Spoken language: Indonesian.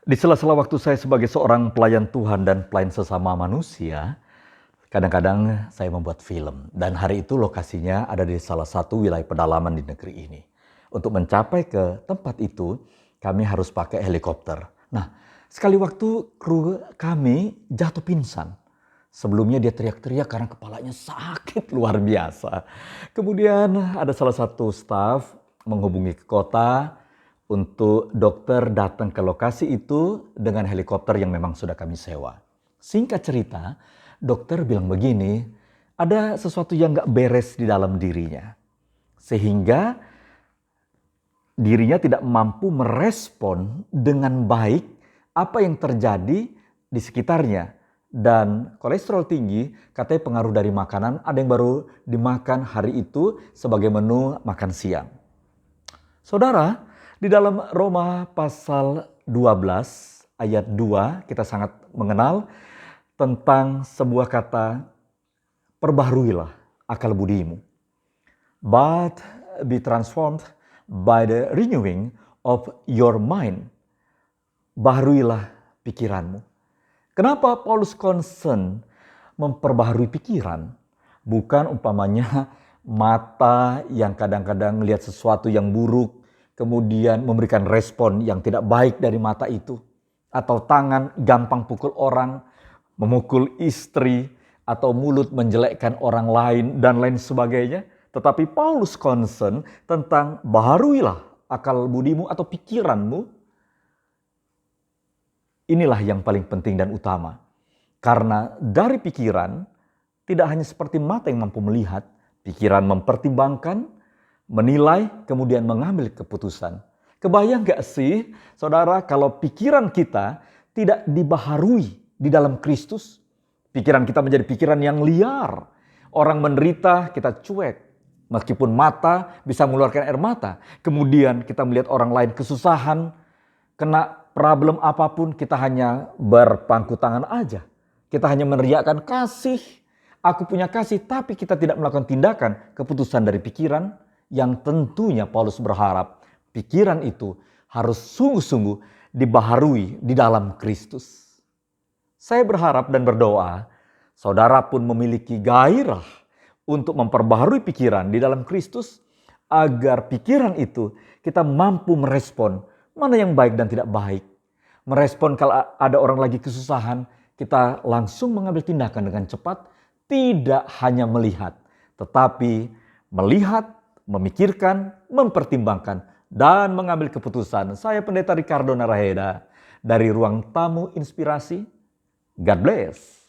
Di sela-sela waktu saya sebagai seorang pelayan Tuhan dan pelayan sesama manusia, kadang-kadang saya membuat film. Dan hari itu lokasinya ada di salah satu wilayah pedalaman di negeri ini. Untuk mencapai ke tempat itu, kami harus pakai helikopter. Nah, sekali waktu kru kami jatuh pingsan. Sebelumnya dia teriak-teriak karena kepalanya sakit luar biasa. Kemudian ada salah satu staf menghubungi ke kota untuk dokter datang ke lokasi itu dengan helikopter yang memang sudah kami sewa. Singkat cerita, dokter bilang begini, ada sesuatu yang gak beres di dalam dirinya. Sehingga dirinya tidak mampu merespon dengan baik apa yang terjadi di sekitarnya. Dan kolesterol tinggi, katanya pengaruh dari makanan, ada yang baru dimakan hari itu sebagai menu makan siang. Saudara, di dalam Roma pasal 12 ayat 2 kita sangat mengenal tentang sebuah kata, perbaharuilah akal budimu. But be transformed by the renewing of your mind. Baharuilah pikiranmu. Kenapa Paulus concern memperbaharui pikiran? Bukan umpamanya mata yang kadang-kadang melihat sesuatu yang buruk, kemudian memberikan respon yang tidak baik dari mata itu. Atau tangan gampang pukul orang, memukul istri, atau mulut menjelekkan orang lain, dan lain sebagainya. Tetapi Paulus concern tentang baharuilah akal budimu atau pikiranmu. Inilah yang paling penting dan utama. Karena dari pikiran, tidak hanya seperti mata yang mampu melihat, pikiran mempertimbangkan, menilai, kemudian mengambil keputusan. Kebayang gak sih, saudara, kalau pikiran kita tidak dibaharui di dalam Kristus? Pikiran kita menjadi pikiran yang liar. Orang menderita, kita cuek. Meskipun mata bisa mengeluarkan air mata. Kemudian kita melihat orang lain kesusahan, kena problem apapun, kita hanya berpangku tangan aja. Kita hanya meneriakkan kasih. Aku punya kasih, tapi kita tidak melakukan tindakan keputusan dari pikiran yang tentunya Paulus berharap pikiran itu harus sungguh-sungguh dibaharui di dalam Kristus. Saya berharap dan berdoa, saudara pun memiliki gairah untuk memperbaharui pikiran di dalam Kristus, agar pikiran itu kita mampu merespon mana yang baik dan tidak baik. Merespon kalau ada orang lagi kesusahan, kita langsung mengambil tindakan dengan cepat. Tidak hanya melihat, tetapi melihat, memikirkan, mempertimbangkan, dan mengambil keputusan. Saya Pendeta Ricardo Naraheda dari Ruang Tamu Inspirasi. God bless.